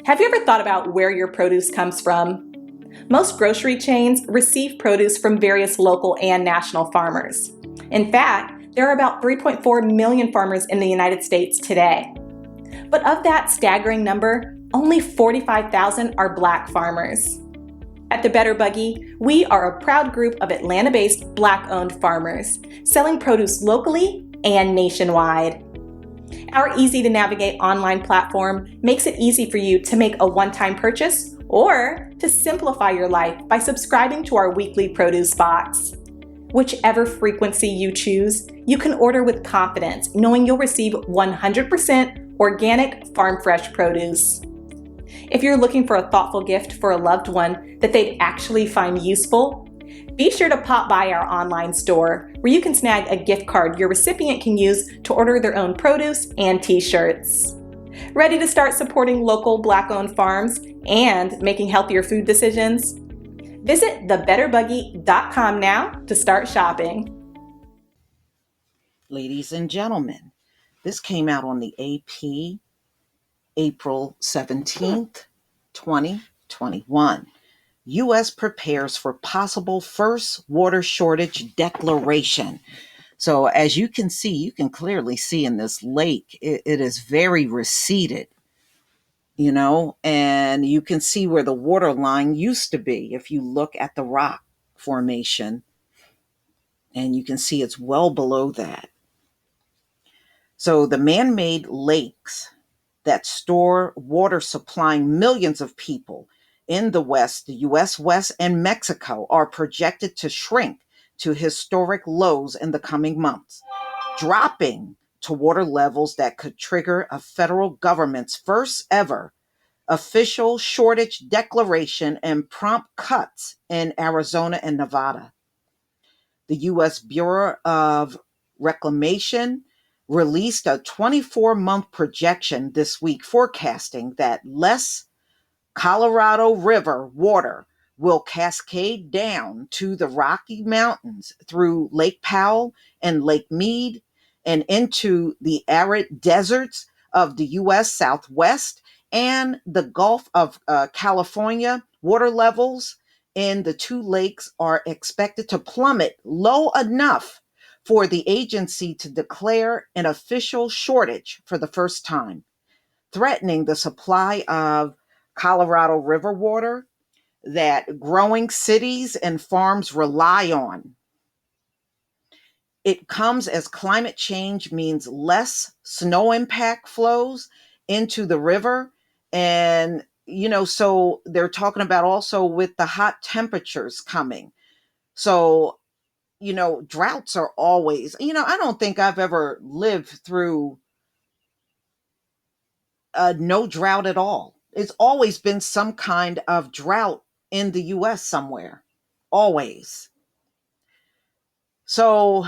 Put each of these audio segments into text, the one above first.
Have you ever thought about where your produce comes from? Most grocery chains receive produce from various local and national farmers. In fact, there are about 3.4 million farmers in the United States today. But of that staggering number, only 45,000 are Black farmers. At the Better Buggy, we are a proud group of Atlanta-based Black-owned farmers, selling produce locally and nationwide. Our easy-to-navigate online platform makes it easy for you to make a one-time purchase or to simplify your life by subscribing to our weekly produce box. Whichever frequency you choose, you can order with confidence, knowing you'll receive 100% organic farm-fresh produce. If you're looking for a thoughtful gift for a loved one that they'd actually find useful, be sure to pop by our online store where you can snag a gift card your recipient can use to order their own produce and t-shirts. Ready to start supporting local Black-owned farms and making healthier food decisions? Visit thebetterbuggy.com now to start shopping. Ladies and gentlemen, this came out on the AP April 17th, 2021. U.S. prepares for possible first water shortage declaration. So as you can see, you can clearly see in this lake, it is very receded, and you can see where the water line used to be if you look at the rock formation, and you can see it's well below that. So the man-made lakes that store water supplying millions of people in the West, the US West, and Mexico are projected to shrink to historic lows in the coming months, dropping to water levels that could trigger a federal government's first ever official shortage declaration and prompt cuts in Arizona and Nevada. The U.S. Bureau of Reclamation released a 24-month projection this week forecasting that less Colorado River water will cascade down to the Rocky Mountains through Lake Powell and Lake Mead and into the arid deserts of the U.S. Southwest and the Gulf of California. Water levels in the two lakes are expected to plummet low enough for the agency to declare an official shortage for the first time, threatening the supply of Colorado River water that growing cities and farms rely on. It comes as climate change means less snow impact flows into the river. And, so they're talking about also with the hot temperatures coming. So, droughts are always, I don't think I've ever lived through no drought at all. It's always been some kind of drought in the US somewhere. Always. So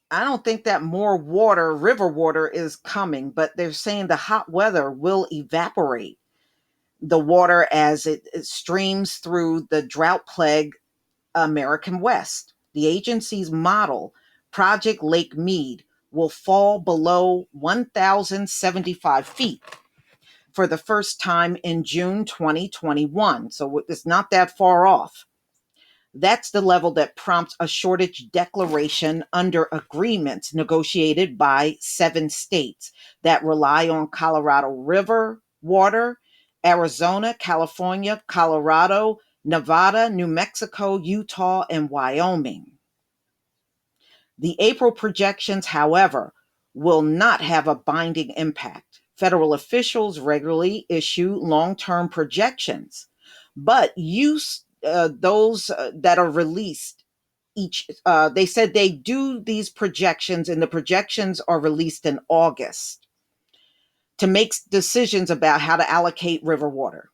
I don't think that more water, river water, is coming, but they're saying the hot weather will evaporate the water as it streams through the drought plagued American West. The agency's model, Project Lake Mead, will fall below 1,075 feet for the first time in June 2021. So it's not that far off. That's the level that prompts a shortage declaration under agreements negotiated by 7 states that rely on Colorado River water: Arizona, California, Colorado, Nevada, New Mexico, Utah, and Wyoming. The April projections, however, will not have a binding impact. Federal officials regularly issue long-term projections, but those that are released they said they do these projections, and the projections are released in August to make decisions about how to allocate river water.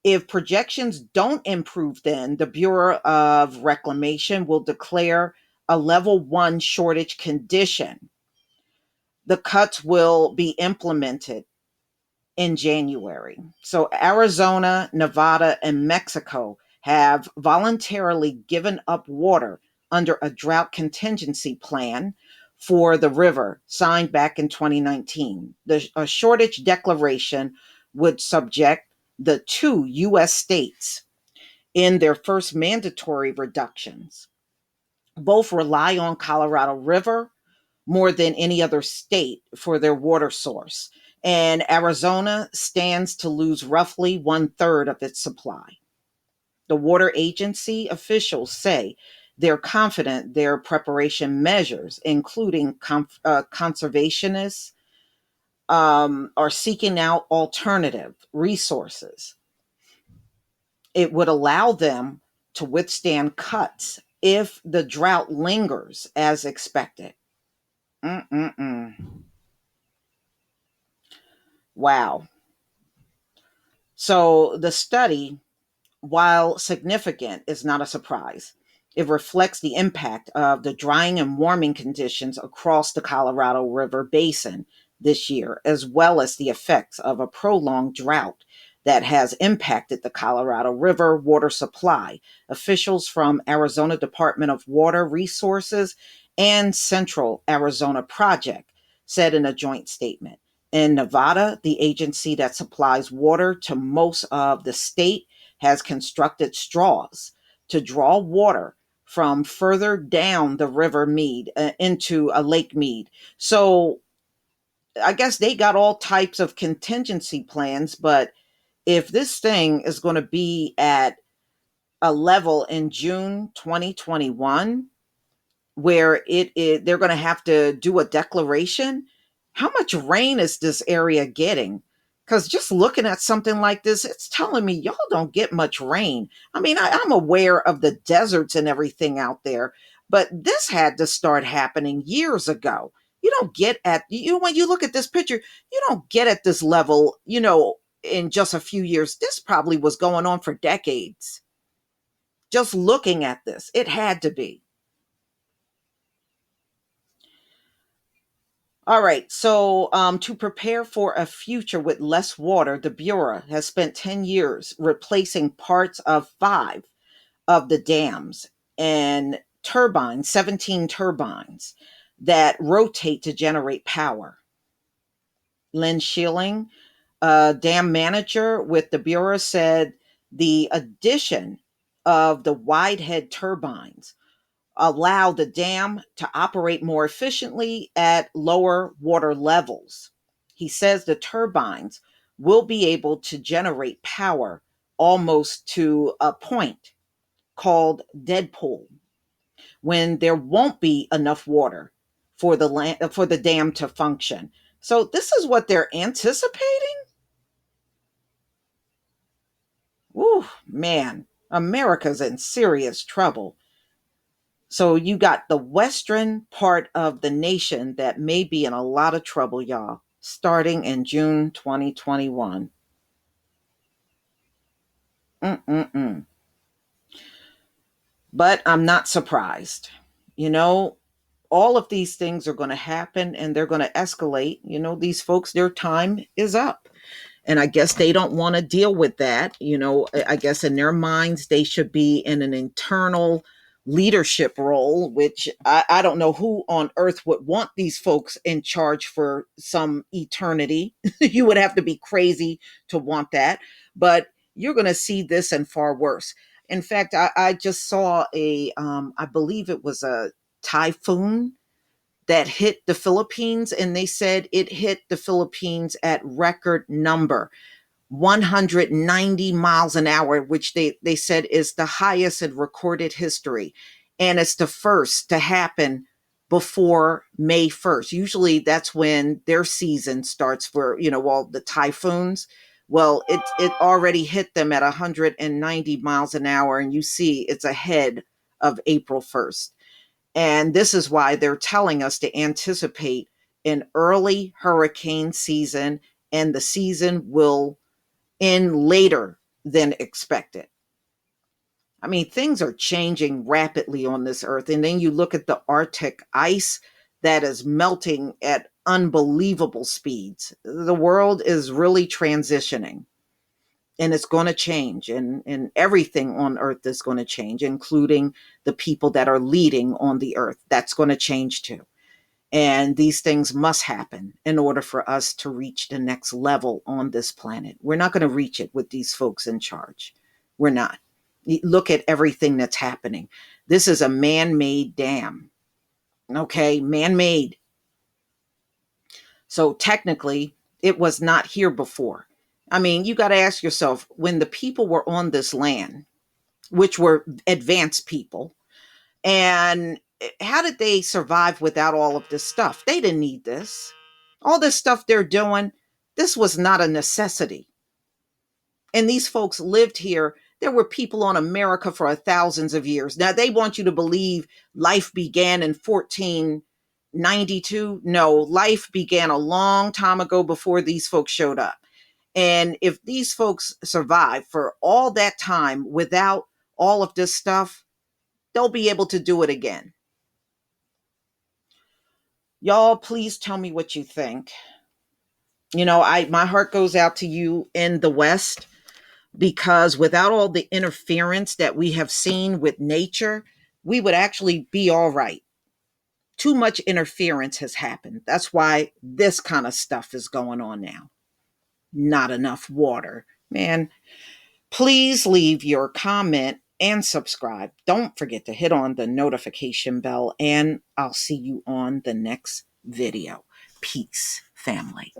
If projections don't improve, then the Bureau of Reclamation will declare a level 1 shortage condition. The cuts will be implemented in January. So Arizona, Nevada, and Mexico have voluntarily given up water under a drought contingency plan for the river signed back in 2019. A shortage declaration would subject the two U.S. states in their first mandatory reductions. Both rely on Colorado River more than any other state for their water source, and Arizona stands to lose roughly one-third of its supply. The water agency officials say they're confident their preparation measures, including conservationists, are seeking out alternative resources. It would allow them to withstand cuts if the drought lingers as expected. Mm-mm-mm. Wow. So the study, while significant, is not a surprise. It reflects the impact of the drying and warming conditions across the Colorado River basin this year, as well as the effects of a prolonged drought that has impacted the Colorado River water supply. Officials from Arizona Department of Water Resources and Central Arizona Project said in a joint statement. In Nevada, the agency that supplies water to most of the state has constructed straws to draw water from further down the river Mead into a Lake Mead. So I guess they got all types of contingency plans, but if this thing is going to be at a level in June 2021 where they're going to have to do a declaration. How much rain is this area getting? Because just looking at something like this, it's telling me y'all don't get much rain. I mean, I'm aware of the deserts and everything out there, but this had to start happening years ago. You don't get at you when you look at this picture, you don't get at this level, in just a few years. This probably was going on for decades. Just looking at this, it had to be. All right. So, to prepare for a future with less water, the Bureau has spent 10 years replacing parts of five of the dams and turbines, 17 turbines that rotate to generate power. Lynn Schilling, dam manager with the Bureau, said the addition of the wide head turbines allow the dam to operate more efficiently at lower water levels. He says the turbines will be able to generate power almost to a point called dead pool when there won't be enough water for the dam to function. So this is what they're anticipating? Ooh, man, America's in serious trouble. So you got the western part of the nation that may be in a lot of trouble, y'all, starting in June 2021. Mm-mm-mm. But I'm not surprised. You know, all of these things are going to happen and they're going to escalate. These folks, their time is up. And I guess they don't want to deal with that. I guess in their minds, they should be in an internal leadership role, which I don't know who on earth would want these folks in charge for some eternity. You would have to be crazy to want that. But you're going to see this and far worse. In fact, I just saw I believe it was a typhoon that hit the Philippines, and they said it hit the Philippines at record number 190 miles an hour, which they said is the highest in recorded history. And it's the first to happen before May 1st. Usually that's when their season starts for, all the typhoons. Well, it already hit them at 190 miles an hour, and you see it's ahead of April 1st. And this is why they're telling us to anticipate an early hurricane season, and the season will end later than expected. I mean, things are changing rapidly on this earth. And then you look at the Arctic ice that is melting at unbelievable speeds. The world is really transitioning, and it's going to change, and everything on earth is going to change, including the people that are leading on the earth. That's going to change too. And these things must happen in order for us to reach the next level on this planet. We're not going to reach it with these folks in charge. We're not. Look at everything that's happening. This is a man-made dam. Okay, man-made. So technically, it was not here before. I mean, you got to ask yourself, when the people were on this land, which were advanced people, and how did they survive without all of this stuff? They didn't need this. All this stuff they're doing, this was not a necessity. And these folks lived here. There were people on America for thousands of years. Now, they want you to believe life began in 1492. No, life began a long time ago before these folks showed up. And if these folks survive for all that time without all of this stuff, they'll be able to do it again. Y'all, please tell me what you think. My heart goes out to you in the West, because without all the interference that we have seen with nature, we would actually be all right. Too much interference has happened. That's why this kind of stuff is going on now. Not enough water. Man, please leave your comment and subscribe. Don't forget to hit on the notification bell, and I'll see you on the next video. Peace, family.